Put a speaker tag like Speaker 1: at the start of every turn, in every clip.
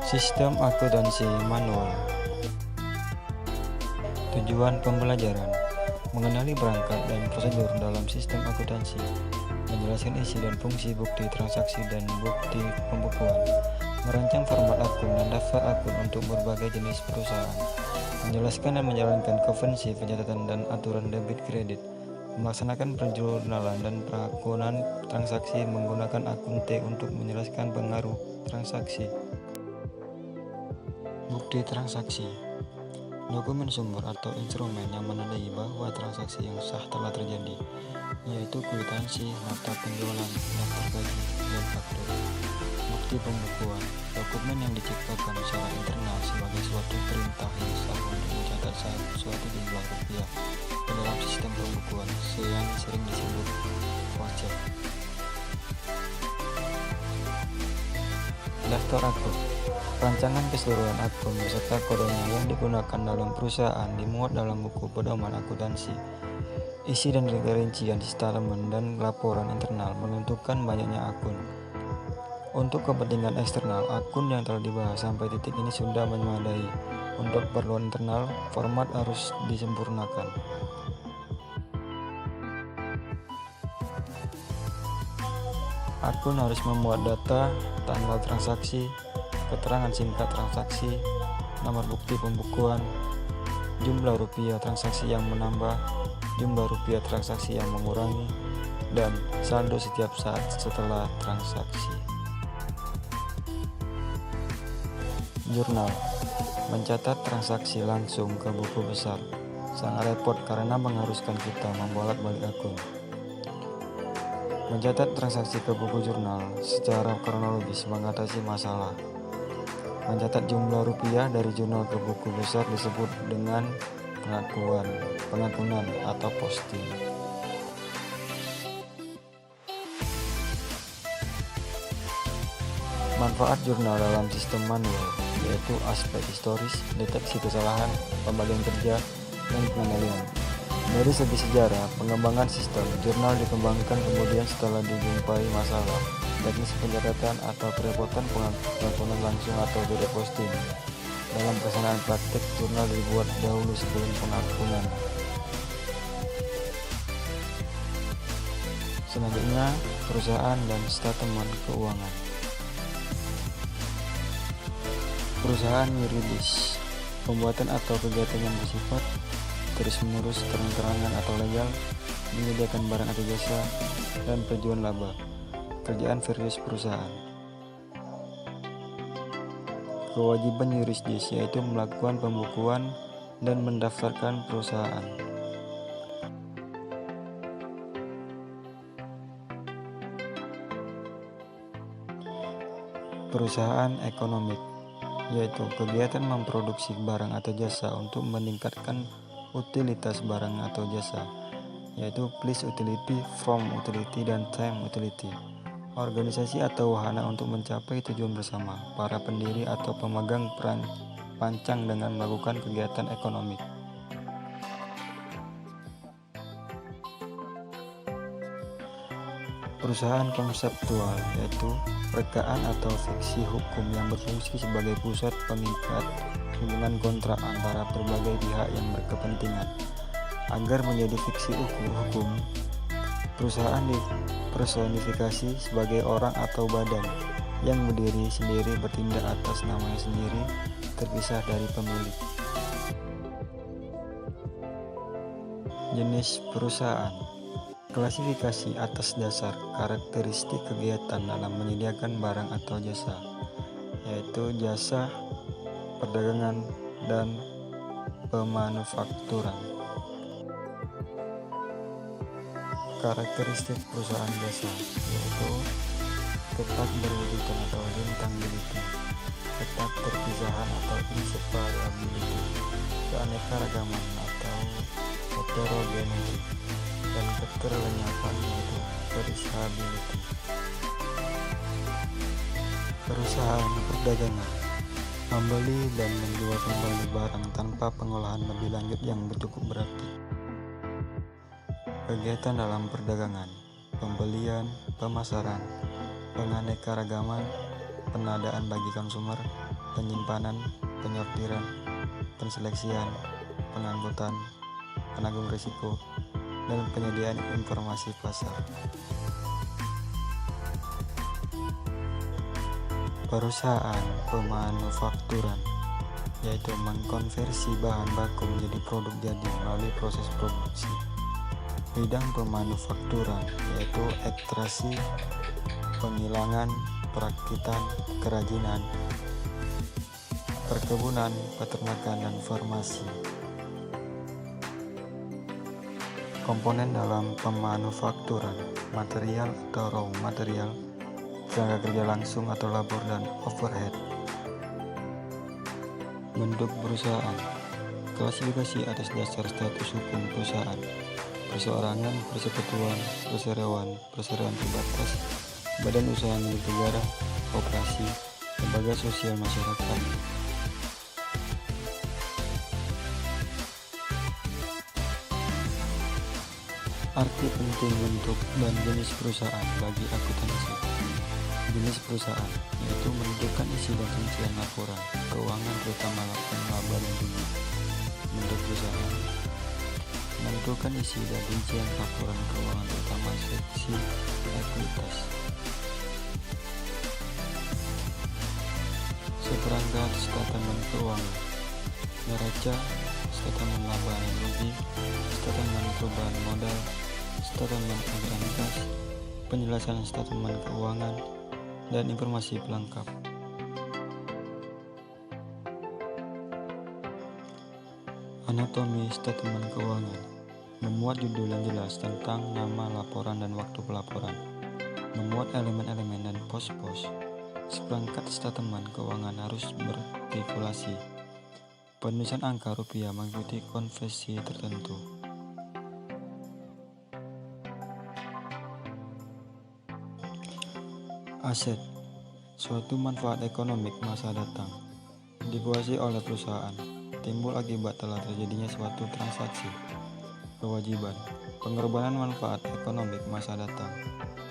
Speaker 1: Sistem akuntansi manual. Tujuan pembelajaran: mengenali perangkat dan prosedur dalam sistem akuntansi, menjelaskan isi dan fungsi bukti transaksi dan bukti pembukuan, merancang format akun dan daftar akun untuk berbagai jenis perusahaan, menjelaskan dan menjalankan konvensi pencatatan dan aturan debit kredit, melaksanakan perjurnalan dan perakunan transaksi menggunakan akun T untuk menjelaskan pengaruh transaksi. Bukti transaksi: dokumen sumber atau instrumen yang menandai bahwa transaksi yang sah telah terjadi, yaitu kwitansi, nota penjualan, daftar gaji, dan faktur. Bukti pembukuan: dokumen yang diciptakan secara internal sebagai suatu perintah yang sah untuk mencatat suatu jumlah rupiah ke dalam sistem pembukuan yang sering disebut voucher. Daftar akun: rancangan keseluruhan akun beserta kodenya yang digunakan dalam perusahaan dimuat dalam buku pedoman akuntansi. Isi dan rincian statement dan laporan internal menentukan banyaknya akun. Untuk kepentingan eksternal, akun yang telah dibahas sampai titik ini sudah memadai. Untuk keperluan internal, format harus disempurnakan. Akun harus memuat data, tanggal transaksi, keterangan singkat transaksi, nomor bukti pembukuan, jumlah rupiah transaksi yang menambah, jumlah rupiah transaksi yang mengurangi, dan saldo setiap saat setelah transaksi. Jurnal: mencatat transaksi langsung ke buku besar. Sangat repot karena mengharuskan kita membolak-balik akun. Mencatat transaksi ke buku jurnal secara kronologis mengatasi masalah. Mencatat jumlah rupiah dari jurnal ke buku besar disebut dengan pengakunan atau posting. Manfaat jurnal dalam sistem manual yaitu aspek historis, deteksi kesalahan, pembagian kerja, dan pengendalian. Dari segi sejarah, pengembangan sistem jurnal dikembangkan kemudian setelah dijumpai masalah, teknis pencatatan atau kerepotan pengakuan langsung atau tidak posting. Dalam pelaksanaan praktik, jurnal dibuat dahulu sebelum pengakuan. Selanjutnya, perusahaan dan statement keuangan. Perusahaan yuridis: pembuatan atau kegiatan yang bersifat terus-menerus, terang-terangan atau legal, menyediakan barang atau jasa, dan tujuan laba. Kerjaan versus perusahaan. Kewajiban yuridis yaitu melakukan pembukuan dan mendaftarkan perusahaan. Perusahaan ekonomik yaitu kegiatan memproduksi barang atau jasa untuk meningkatkan utilitas barang atau jasa, yaitu place utility, from utility, dan time utility. Organisasi atau wahana untuk mencapai tujuan bersama. Para pendiri atau pemegang perancang dengan melakukan kegiatan ekonomi. Perusahaan konseptual yaitu rekaan atau fiksi hukum yang berfungsi sebagai pusat pengikat hubungan kontrak antara berbagai pihak yang berkepentingan. Agar menjadi fiksi hukum, perusahaan dipersonifikasi sebagai orang atau badan yang berdiri sendiri, bertindak atas namanya sendiri, terpisah dari pemilik. Jenis perusahaan: klasifikasi atas dasar karakteristik kegiatan dalam menyediakan barang atau jasa, yaitu jasa, perdagangan, dan pemanufakturan. Karakteristik perusahaan jasa yaitu tetap berwujudan atau rentability, tetap terpisahan atau inseparability, keanekaragaman atau heterogeneity, dan keterlenyapan yaitu perishability. Perusahaan perdagangan: membeli dan menjual kembali barang tanpa pengolahan lebih lanjut yang cukup berarti. Kegiatan dalam perdagangan pembelian, pemasaran, penganekaragaman, penadaan bagi konsumer, penyimpanan, penyortiran, penseleksian, pengangkutan, penanggung risiko, dan penyediaan informasi pasar. Perusahaan pemanufakturan, yaitu mengkonversi bahan baku menjadi produk jadi melalui proses produksi. Bidang pemanufakturan yaitu ekstraksi, penghilangan, perakitan, kerajinan, perkebunan, peternakan, dan farmasi. Komponen dalam pemanufakturan: material atau raw material, tenaga kerja langsung atau labor, dan overhead. Bentuk perusahaan: klasifikasi atas dasar status hukum perusahaan: perseorangan, persekutuan, perseroan, perseroan terbatas, badan usaha milik negara, koperasi, lembaga sosial masyarakat. Arti penting bentuk dan jenis perusahaan bagi akuntansi. Jenis perusahaan yaitu menentukan isi dan rincian laporan keuangan terutama laporan laba dan rugi. Bentuk perusahaan menentukan isi dan rincian laporan keuangan terutama seksi ekuitas. Seperangkat statement keuangan: neraca, statement laba dan rugi, statement perubahan modal, statement aliran kas, penjelasan statement keuangan, dan informasi pelengkap. Anatomi statement keuangan: memuat judul yang jelas tentang nama laporan dan waktu pelaporan, memuat elemen-elemen dan pos-pos. Seperangkat statement keuangan harus berkalkulasi. Penulisan angka rupiah mengikuti konvensi tertentu. Aset, suatu manfaat ekonomik masa datang, dikuasai oleh perusahaan, timbul akibat telah terjadinya suatu transaksi. Kewajiban, pengorbanan manfaat ekonomik masa datang,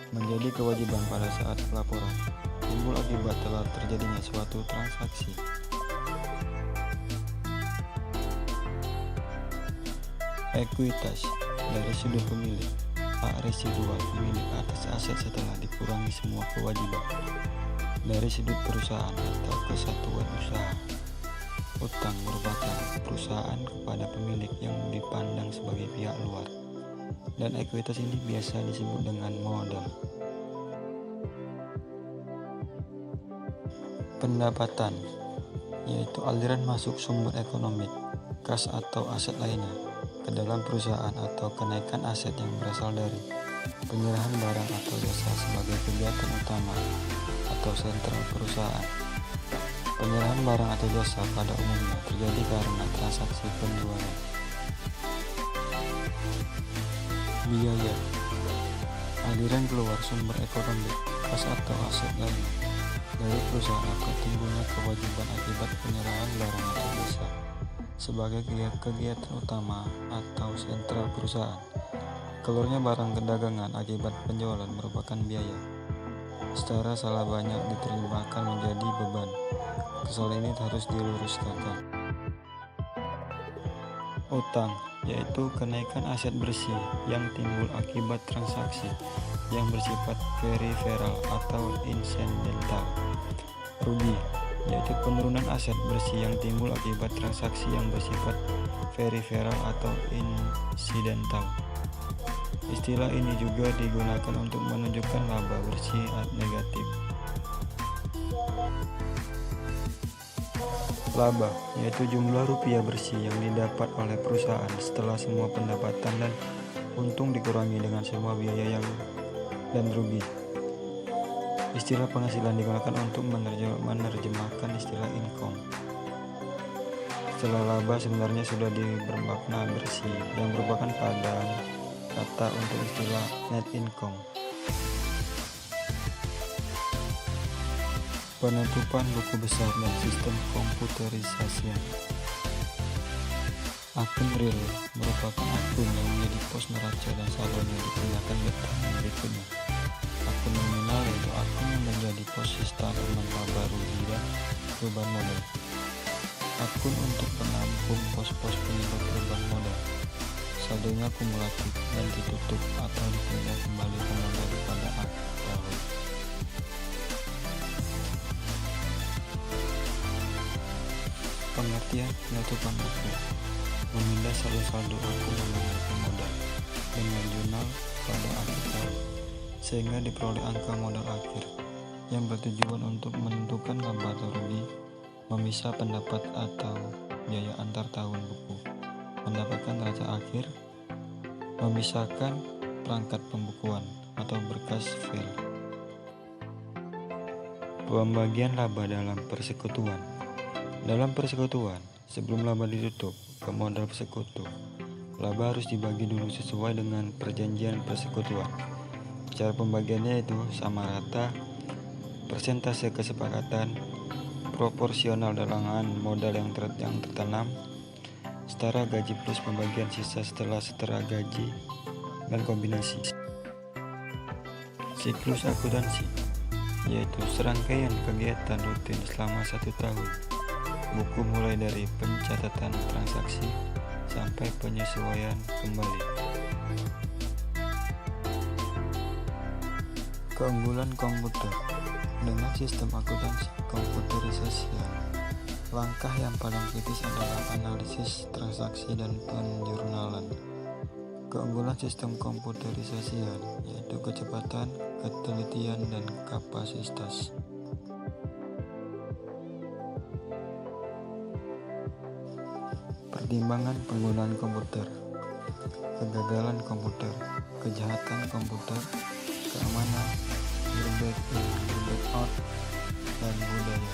Speaker 1: menjadi kewajiban pada saat pelaporan, timbul akibat telah terjadinya suatu transaksi. Ekuitas, dari sudut pemilik, hak residual pemilik atas aset setelah dikurangi semua kewajiban. Dari sudut perusahaan atau kesatuan usaha, utang merupakan perusahaan kepada pemilik yang dipandang sebagai pihak luar, dan ekuitas ini biasa disebut dengan modal. Pendapatan, yaitu aliran masuk sumber ekonomi, kas atau aset lainnya ke dalam perusahaan atau kenaikan aset yang berasal dari penyerahan barang atau jasa sebagai kegiatan utama atau sentral perusahaan. Penyerahan barang atau jasa pada umumnya terjadi karena transaksi penjualan. Biaya, aliran keluar sumber ekonomi, kas atau aset lain dari perusahaan atau timbulnya kewajiban akibat penyerahan barang atau jasa sebagai kegiatan utama atau sentral perusahaan. Keluarnya barang kedagangan akibat penjualan merupakan biaya. Secara salah banyak diterjemahkan menjadi beban. Kesalahan ini harus diluruskan. Utang, yaitu kenaikan aset bersih yang timbul akibat transaksi yang bersifat periferal atau insidental. Rugi, yaitu penurunan aset bersih yang timbul akibat transaksi yang bersifat periferal atau insidental. Istilah ini juga digunakan untuk menunjukkan laba bersih negatif. Laba, yaitu jumlah rupiah bersih yang didapat oleh perusahaan setelah semua pendapatan dan untung dikurangi dengan semua biaya dan rugi. Istilah penghasilan digunakan untuk menerjemahkan istilah income. Istilah laba sebenarnya sudah bermakna bersih, yang merupakan padang kata untuk istilah net income. Penutupan buku besar dan sistem komputerisasi. Akun real merupakan akun yang menjadi pos neraca dan saldonya digunakan bertahun berikutnya. Akun nominal yaitu akun yang menjadi pos statement laba rugi dan perubahan modal. Akun untuk penampung pos-pos penyebab perubahan modal. Saldonya kumulatif dan ditutup atau dipindah kembali ke modal pada akhir tahun. Pengertian penutupan akun: memindah saldo-saldo akun yang memiliki modal dengan jurnal pada akhir tahun, sehingga diperoleh angka modal akhir yang bertujuan untuk menentukan laba atau rugi, memisah pendapat atau biaya antar tahun buku, mendapatkan neraca akhir, memisahkan perangkat pembukuan atau berkas file. Pembagian laba dalam persekutuan. Dalam persekutuan, sebelum laba ditutup ke modal persekutu, laba harus dibagi dulu sesuai dengan perjanjian persekutuan. Cara pembagiannya itu sama rata, persentase kesepakatan, proporsional dalangan modal yang tertanam, setara gaji plus pembagian sisa setelah setara gaji, dan kombinasi. Siklus akuntansi, yaitu serangkaian kegiatan rutin selama 1 tahun. Buku mulai dari pencatatan transaksi sampai penyesuaian kembali. Keunggulan komputer. Dengan sistem akuntansi komputerisasi, langkah yang paling kritis adalah analisis transaksi dan penjurnalan. Keunggulan sistem komputerisasi yaitu kecepatan, ketelitian, dan kapasitas. Pertimbangan penggunaan komputer: kegagalan komputer, kejahatan komputer, keamanan, berback in, berback out, dan budaya.